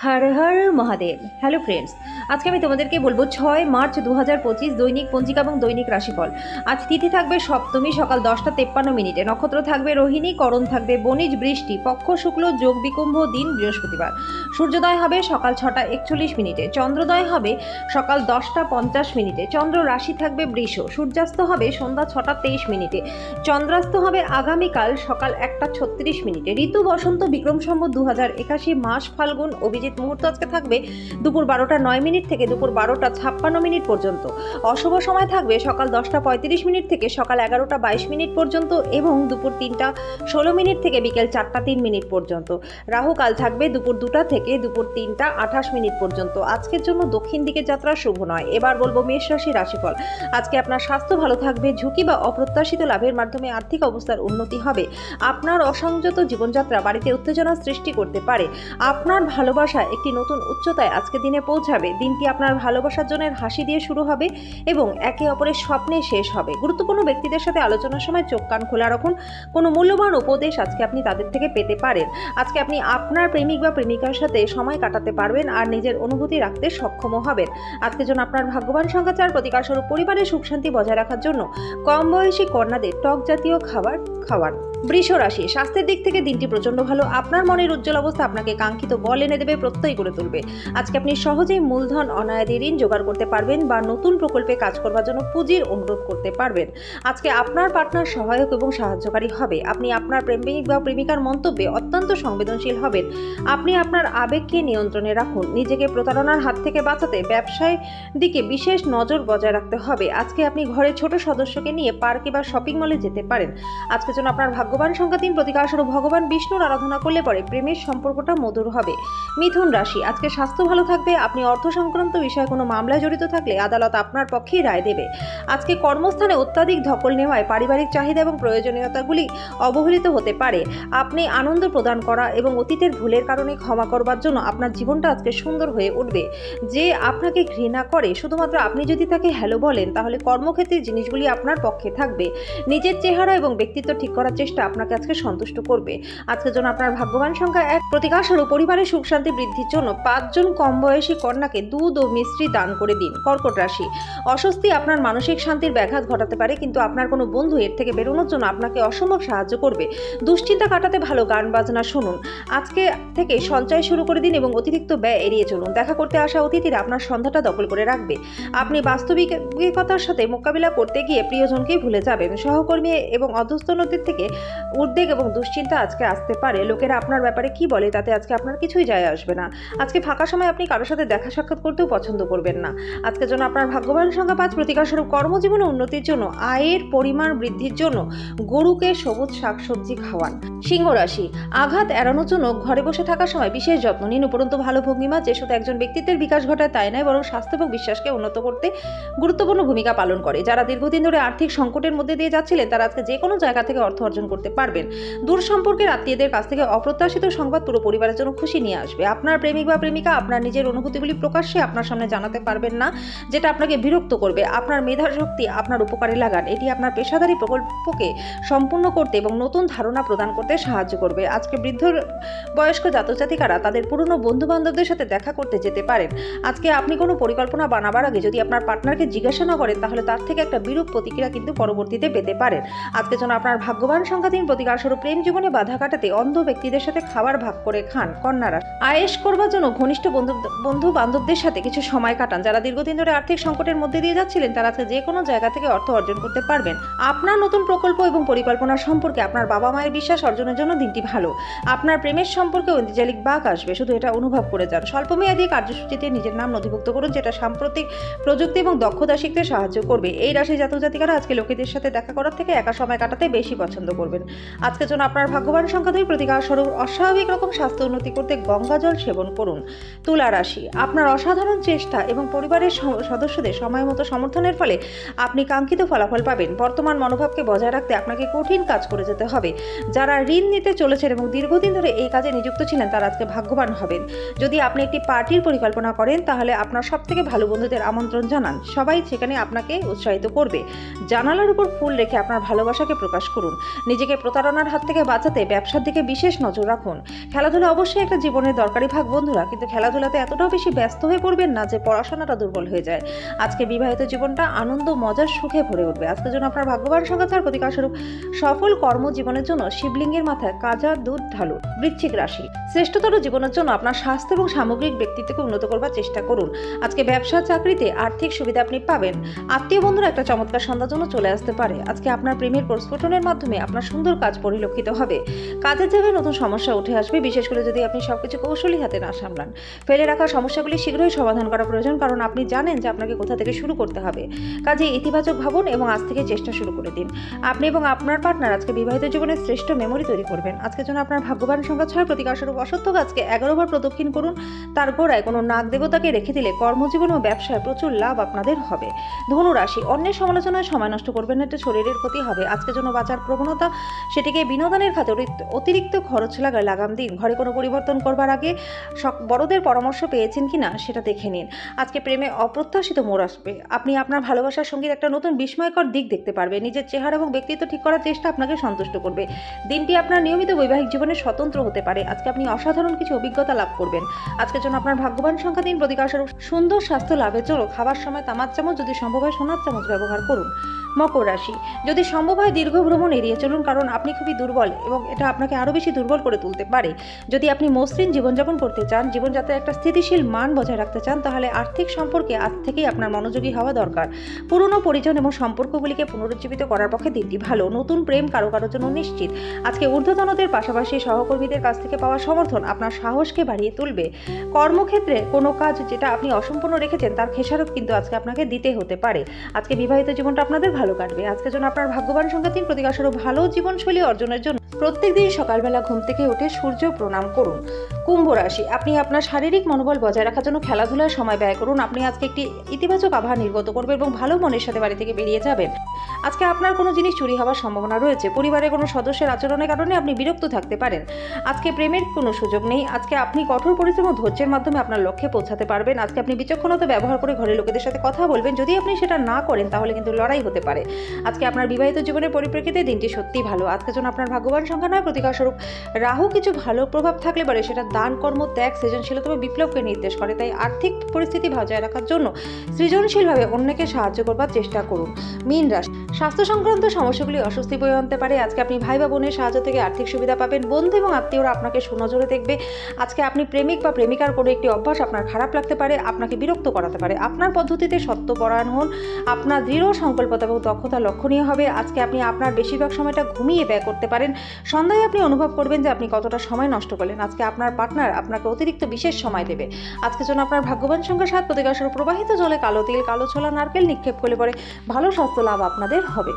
Har Har Mahadev. Hello friends, আজকে আমি তোমাদেরকে বলবো 6 মার্চ 2025 দৈনিক পঞ্জিকা এবং দৈনিক রাশিফল। আজ তিথি থাকবে সপ্তমী, সকাল 10:53। নক্ষত্র থাকবে রোহিণী, করণ থাকবে বণিজ, বৃষ্টি, পক্ষ শুক্ল, যোগ বিকুম্ভ, দিন বৃহস্পতিবার। সূর্যোদয় হবে সকাল 6:41। চন্দ্রোদয় হবে সকাল 10:50। চন্দ্র রাশি থাকবে বৃষ। সূর্যাস্ত হবে সন্ধ্যা 6:23। চন্দ্রাস্ত হবে আগামীকাল সকাল 1:36। ঋতু বসন্ত, বিক্রম সম্বত 2081, মাস ফাল্গুন। অভিজিৎ মুহূর্ত আজকে থাকবে দুপুর 12:09 থেকে দুপুর 12:56 পর্যন্ত। অশুভ সময় থাকবে সকাল 10:35 থেকে সকাল 11:22 পর্যন্ত এবং দুপুর 3:16 থেকে বিকেল 4:03 পর্যন্ত। রাহু কাল থাকবে দুপুর 2টা থেকে দুপুর 3:28 পর্যন্ত। আজকের জন্য দক্ষিণ দিকে যাত্রা শুভ নয়। এবার বলবো মেষ রাশি রাশিফল। আজকে আপনার স্বাস্থ্য ভালো থাকবে। ঝুঁকি বা অপ্রত্যাশিত লাভের মাধ্যমে আর্থিক অবস্থার উন্নতি হবে। আপনার অসংযত জীবনযাত্রা বাড়িতে উত্তেজনা সৃষ্টি করতে পারে। আপনার ভালোবাসা একটি নতুন উচ্চতায় আজকে দিনে পৌঁছাবে। দিনটি আপনার ভালোবাসার জনের হাসি দিয়ে শুরু হবে এবং একে অপরের স্বপ্নে শেষ হবে। গুরুত্বপূর্ণ ব্যক্তিদের সাথে আলোচনার সময় চোখ কান খোলা রাখুন। কোনো মূল্যবান উপদেশ আজকে আপনি তাদের থেকে পেতে পারেন। আজকে আপনি আপনার প্রেমিক বা প্রেমিকার সাথে সময় কাটাতে পারবেন আর নিজের অনুভূতি রাখতে সক্ষম হবেন। আজকের জন্য আপনার ভাগ্যবান সংখ্যা 4। প্রতিকার স্বরূপ পরিবারের সুখ শান্তি বজায় রাখার জন্য কম বয়সী কন্যাদের টক জাতীয় খাবার খাওয়ান। বৃষ রাশি, স্বাস্থ্যের দিক থেকে দিনটি প্রচন্ড ভালো। আপনার মনের উজ্জ্বল অবস্থা আপনাকে কাঙ্ক্ষিত বল এনে দেবে, প্রত্যয় করে তুলবে। আজকে আপনি সহজেই মূলধন অনায়াদি ঋণ জোগাড় করতে পারবেন বা নতুন প্রকল্পে কাজ করবার জন্য পুঁজির অনুরোধ করতে পারবেন। আজকে আপনার পার্টনার সহায়ক এবং সাহায্যকারী হবে। আপনি আপনার প্রেমিক বা প্রেমিকার মন্তব্যে অত্যন্ত সংবেদনশীল হবেন। আপনি আপনার আবেগকে নিয়ন্ত্রণে রাখুন। নিজেকে প্রতারণার হাত থেকে বাঁচাতে ব্যবসায় দিকে বিশেষ নজর বজায় রাখতে হবে। আজকে আপনি ঘরের ছোট সদস্যকে নিয়ে পার্কে বা শপিং মলে যেতে পারেন। আজকের জন্য আপনার ভাগ্যবান সংখ্যা 3। প্রতিকার স্বরূপ ভগবান বিষ্ণুর আরাধনা করলে পরে প্রেমের সম্পর্কটা মধুর হবে। মিথুন রাশি, আজকে স্বাস্থ্য ভালো থাকবে। আপনি অর্থ সংক্রান্ত বিষয়ে কোনো মামলায় জড়িত থাকলে আদালত আপনার পক্ষেই রায় দেবে। আজকে কর্মস্থানে অত্যাধিক ধকল নেওয়ায় পারিবারিক চাহিদা এবং প্রয়োজনীয়তাগুলি অবহেলিত হতে পারে। আপনি আনন্দ প্রদান করা এবং অতীতের ভুলের কারণে ক্ষমা করবার জন্য আপনার জীবনটা আজকে সুন্দর হয়ে উঠবে। যে আপনাকে ঘৃণা করে শুধুমাত্র আপনি যদি তাকে হ্যালো বলেন তাহলে কর্মক্ষেত্রে জিনিসগুলি আপনার পক্ষে থাকবে। নিজের চেহারা এবং ব্যক্তিত্ব ঠিক করার চেষ্টা আপনাকে আজকে সন্তুষ্ট করবে। আজকের জন্য আপনার ভাগ্যবান সংখ্যা 1। প্রতিকার স্বরূপ পরিবারের সুখ শান্তি বৃদ্ধির জন্য 5 জন কম বয়সী কন্যাকে দুধ ও মিশ্রি দান করে দিন। কর্কট রাশি, অস্বস্তি আপনার মানসিক শান্তির ব্যাঘাত ঘটাতে পারে, কিন্তু আপনার কোনো বন্ধু এর থেকে বেরোনোর জন্য আপনাকে অসম্ভব সাহায্য করবে। দুশ্চিন্তা কাটাতে ভালো গান বাজনা শুনুন। আজকে থেকে সঞ্চয় শুরু করে দিন এবং অতিরিক্ত ব্যয় এড়িয়ে চলুন। দেখা করতে আসা অতিথিরা আপনার সন্ধ্যাটা দখল করে রাখবে। আপনি বাস্তবিকতার সাথে মোকাবিলা করতে গিয়ে প্রিয়জনকেই ভুলে যাবেন। সহকর্মী এবং অধস্তনদের থেকে উদ্বেগ এবং দুশ্চিন্তা আজকে আসতে পারে। লোকেরা আপনার ব্যাপারে কি বলে তাতে আজকে আপনার কিছুই যায় আসবে না। আজকে ফাঁকা সময় আপনি কারোর সাথে দেখা সাক্ষাৎ করতেও পছন্দ করবেন না। আজকের জন্য আপনার ভাগ্যবান সংখ্যা 5। প্রতিকার স্বরূপ কর্মজীবনে উন্নতির জন্য আয়ের পরিমাণ বৃদ্ধির জন্য গরুকে সবুজ শাকসবজি খাওয়ান। সিংহ রাশি, আঘাত এড়ানোর জন্য ঘরে বসে থাকার সময় বিশেষ যত্ন নিন। উপরন্তু ভালো ভঙ্গিমা যে শুধু একজন ব্যক্তিত্বের বিকাশ ঘটায় তাই নয়, বরং স্বাস্থ্য এবং বিশ্বাসকে উন্নত করতে গুরুত্বপূর্ণ ভূমিকা পালন করে। যারা দীর্ঘদিন ধরে আর্থিক সংকটের মধ্যে দিয়ে যাচ্ছিলেন তারা আজকে যে কোনো জায়গা থেকে অর্থ অর্জন করতে পারবেন। দূর সম্পর্কের আত্মীয়দের কাছ থেকে অপ্রত্যাশিত সংবাদ পুরো পরিবারের জন্য খুশি নিয়ে আসবে। আপনার প্রেমিক বা প্রেমিকা আপনার নিজের অনুভূতিগুলি প্রকাশ্যে আপনার সামনে জানাতে পারবেন না, যেটা আপনাকে বিরক্ত করবে। আপনার মেধা শক্তি আপনার উপকারে লাগান। এটি আপনার পেশাদারী প্রকল্পকে সম্পূর্ণ করতে এবং নতুন ধারণা প্রদান করতে সাহায্য করবে। আজকে বৃদ্ধ বয়স্ক জাতজাতিকারা তাদের পুরনো বন্ধু বান্ধবদের সাথে দেখা করতে যেতে পারেন। আজকে আপনি কোনো পরিকল্পনা বানাবার আগে যদি আপনার পার্টনারকে জিজ্ঞাসা না করেন তাহলে তার থেকে একটা বিরূপ প্রতিক্রিয়া কিন্তু পরবর্তীতে পেতে পারেন। আজকের জন্য আপনার ভাগ্যবান সংখ্যা 3। প্রতিকার স্বরূপ প্রেম জীবনে বাধা কাটাতে অন্ধ ব্যক্তিদের সাথে খাবার ভাগ করে খান। কন্যারা, আয়েশ করবার জন্য ঘনিষ্ঠ বন্ধু বান্ধবদের সাথে কিছু সময় কাটান। যারা দীর্ঘদিন ধরে আর্থিক সংকটের মধ্যে দিয়ে যাচ্ছিলেন তারা আজকে যে কোনো জায়গা থেকে অর্থ অর্জন করতে পারবেন। আপনার নতুন প্রকল্প এবং পরিকল্পনা সম্পর্কে আপনার বাবা মায়ের বিশ্বাস অর্জনের জন্য দিনটি ভালো। আপনার প্রেমের সম্পর্কে ঐতিহাসিক বাঁক আসবে, শুধু এটা অনুভব করে যান। স্বল্পমেয়াদী কার্যসূচিতে নিজের নাম নথিভুক্ত করুন, যেটা সাম্প্রতিক প্রযুক্তি এবং দক্ষতা শিখতে সাহায্য করবে। এই রাশি জাতজাতিকারা আজকে লোকেদের সাথে দেখা করার থেকে একা সময় কাটাতে বেশি পছন্দ করবেন। আজকের জন্য আপনার ভাগ্যবান সংখ্যা 2। প্রতিকার স্বরূপ অস্বাভাবিক রকম স্বাস্থ্য উন্নতি করতে গঙ্গা জল সেবন করুন। তুলা রাশি, আপনার অস্বাভাবিক অসাধারণ চেষ্টা এবং পরিবারের সদস্যদের সময় মতো সমর্থনের ফলে আপনি কাঙ্ক্ষিত ফলাফল পাবেন। বর্তমান মনোভাবকে বজায় রাখতে আপনাকে কঠিন কাজ করে যেতে হবে। যারা ঋণ নিতে চলেছেন এবং দীর্ঘদিন ধরে এই কাজে নিযুক্ত ছিলেন তারা আজকে ভাগ্যবান হবেন। যদি আপনি একটি পার্টির পরিকল্পনা করেন তাহলে আপনার সবথেকে ভালো বন্ধুদের আমন্ত্রণ জানান, সবাই সেখানে আপনাকে উৎসাহিত করবে। জানালার উপর ফুল রেখে আপনার ভালোবাসাকে প্রকাশ করুন। নিজেকে প্রতারণার হাত থেকে বাঁচাতে ব্যবসার দিকে বিশেষ নজর রাখুন। খেলাধুলা অবশ্যই একটা জীবনের দরকারি ভাগ বন্ধুরা, কিন্তু খেলাধুলাতে এতটাও বেশি ব্যস্ত হয়ে পড়বেন না যে পড়াশোনাটা দুর্বল হয়ে যায়। আজকে বিবাহিত জীবনটা আনন্দ, মজার, সুখে ভরে উঠবে। আজকের জন্য আপনার ভাগ্যবান সংখ্যা 4, প্রতিকারস্বরূপ সফল কর্মজীবনের জন্য শিবলিঙ্গের মাথায় কাঁচা দুধ ঢালুন। বৃশ্চিক রাশি, শ্রেষ্ঠতর জীবনের জন্য আপনার স্বাস্থ্য এবং সামগ্রিক ব্যক্তিত্বকে উন্নত করবার চেষ্টা করুন। আজকে ব্যবসা চাকরিতে আর্থিক সুবিধা আপনি পাবেন। আত্মীয় বন্ধুরা একটা চমৎকার সন্ধ্যার জন্য চলে আসতে পারে। আজকে আপনার প্রেমের প্রস্ফুটনের মাধ্যমে আপনার সুন্দর কাজ পরিলক্ষিত হবে। কাজের জায়গায় নতুন সমস্যা উঠে আসবে, বিশেষ করে যদি আপনি সবকিছু কৌশলী হাতে না সামলান। ফেলে রাখা সমস্যাগুলি শীঘ্রই সমাধান করা প্রয়োজন, কারণ আপনি জানেন যে আপনাকে কোথা থেকে শুরু করতে হবে। কাজে ইতিবাচক ভাবুন এবং আজ থেকে চেষ্টা শুরু করে দিন। আপনি এবং আপনার পার্টনার আজকে বিবাহিত জীবনের শ্রেষ্ঠ মেমোরি তৈরি করবেন। আজকের জন্য আপনার ভাগ্যবান সংখ্যা 6, প্রতিকারস্বরূপ অশ্বত্থ গাছকে 11 বার প্রদক্ষিণ করুন। তার গোড়ায় কোনো নাগ দেবতাকে রেখে দিলে কর্মজীবন ও ব্যবসায় প্রচুর লাভ আপনাদের হবে। ধনু রাশি, অন্যের সমালোচনায় সময় নষ্ট করবেন না, এতে শরীরের ক্ষতি হবে। আজকের জন্য বাঁচার প্রবণতা, সেটিকে বিনোদনের খাতে অতিরিক্ত খরচ লাগাম দিন। ঘরে কোনো পরিবর্তন করবার আগে বড়দের পরামর্শ পেয়েছেন কিনা সেটা দেখে নিন। আজকে প্রেমে অপ্রত্যাশিত মোড় আসবে। আপনি আপনার ভালোবাসার সঙ্গীর একটা নতুন বিস্ময়কর দিক দেখতে পারবেন। নিজের চেহারা এবং ব্যক্তিত্ব ঠিক করার চেষ্টা আপনাকে সন্তুষ্ট করবে। দিনটি আপনার নিয়মিত বৈবাহিক জীবনে স্বতন্ত্র হতে পারে। আজকে আপনি অসাধারণ কিছু অভিজ্ঞতা লাভ করবেন। আজকের জন্য আপনার ভাগ্যবান সংখ্যা 3, প্রতিকারস্বরূপ সুন্দর স্বাস্থ্য লাভের জন্য খাবার সময় তামার চামচ, যদি সম্ভব হয় সোনার চামচ ব্যবহার করুন। মকর রাশি, যদি সম্ভব হয় দীর্ঘ ভ্রমণ এড়িয়ে চলুন, কারণ আপনি খুবই দুর্বল এবং এটা আপনাকে আরও বেশি দুর্বল করে তুলতে পারে। যদি আপনি মসৃণ জীবনযাপন করতে চান, জীবনযাত্রায় একটা স্থিতিশীল মান বজায় রাখতে চান, তাহলে আর্থিক সম্পর্কে আজ থেকেই আপনার মনোযোগী হওয়া দরকার। পুরনো পরিজন এবং সম্পর্কগুলিকে পুনরুজ্জীবিত করার পক্ষে দিনটি ভালো। নতুন প্রেম কারো জন্য নিশ্চিত। আজকে ঊর্ধ্বতনদের পাশাপাশি সহকর্মীদের কাছ থেকে পাওয়া সমর্থন আপনার সাহসকে বাড়িয়ে তুলবে। কর্মক্ষেত্রে কোনো কাজ যেটা আপনি অসম্পূর্ণ রেখেছেন তার খেসারত কিন্তু আজকে আপনাকে দিতে হতে পারে। আজকে বিবাহিত জীবনটা আপনাদের ভালো কাটবে। আজকের জন্য আপনার ভাগ্যবান সংখ্যা 3, প্রতিকারস্বরূপ ভালো জীবনশৈলী অর্জনের জন্য প্রত্যেকদিন সকালবেলা ঘুম থেকে উঠে সূর্য প্রণাম করুন। কুম্ভ রাশি, আপনি আপনার শারীরিক মনোবল বজায় রাখার জন্য খেলাধুলার সময় ব্যয় করুন। আপনি আজকে একটি ইতিবাচক আবহাওয়া নির্গত করবেন এবং ভালো মনের সাথে বাড়ি থেকে বেরিয়ে যাবেন। আজকে আপনার কোনো জিনিস চুরি হওয়ার সম্ভাবনা রয়েছে। পরিবারের কোনো সদস্যের আচরণের কারণে আপনি বিরক্ত থাকতে পারেন। আজকে প্রেমের কোনো সুযোগ নেই। আজকে আপনি কঠোর পরিশ্রম ও ধৈর্যের মাধ্যমে আপনার লক্ষ্যে পৌঁছাতে পারবেন। আজকে আপনি বিচক্ষণতা ব্যবহার করে ঘরের লোকেদের সাথে কথা বলবেন। যদি আপনি সেটা না করেন তাহলে কিন্তু লড়াই হতে পারে। আজকে আপনার বিবাহিত জীবনের পরিপ্রেক্ষিতে দিনটি সত্যিই ভালো। আজকের জন্য আপনার ভাগ্যবান সংখ্যা 9, প্রতিকারস্বরূপ রাহু কিছু ভালো প্রভাব থাকলে পারে সেটা দান, কর্ম, ত্যাগ, সৃজনশীলতা ও বিপ্লবকে নির্দেশ করে। তাই আর্থিক পরিস্থিতি বজায় রাখার জন্য সৃজনশীলভাবে অন্যকে সাহায্য করবার চেষ্টা করুন। মীন রাশি, স্বাস্থ্য সংক্রান্ত সমস্যাগুলি অস্বস্তি বয়ে আনতে পারে। আজকে আপনি ভাই বা বোনের সাহায্য থেকে আর্থিক সুবিধা পাবেন। বন্ধু এবং আত্মীয়রা আপনাকে সুনজরে দেখবে। আজকে আপনি প্রেমিক বা প্রেমিকার কোনো একটি অভ্যাস আপনার খারাপ লাগতে পারে, আপনাকে বিরক্ত করাতে পারে। আপনার পদ্ধতিতে সত্যপরায়ণ হন। আপনার দৃঢ় সংকল্পতা এবং দক্ষতা লক্ষণীয় হবে। আজকে আপনি আপনার বেশিরভাগ সময়টা ঘুমিয়ে ব্যয় করতে পারেন। সন্ধ্যায় আপনি অনুভব করবেন যে আপনি কতটা সময় নষ্ট করলেন। আজকে আপনার পার্টনার আপনাকে অতিরিক্ত বিশেষ সময় দেবে। আজকের জন্য আপনার ভাগ্যবান সংখ্যা 7, প্রতিকারস্বরূপ প্রবাহিত জলে কালো তিল, কালো ছোলা, নারকেল নিক্ষেপ করলে পরে ভালো স্বাস্থ্য লাভ আপনাদের হবে।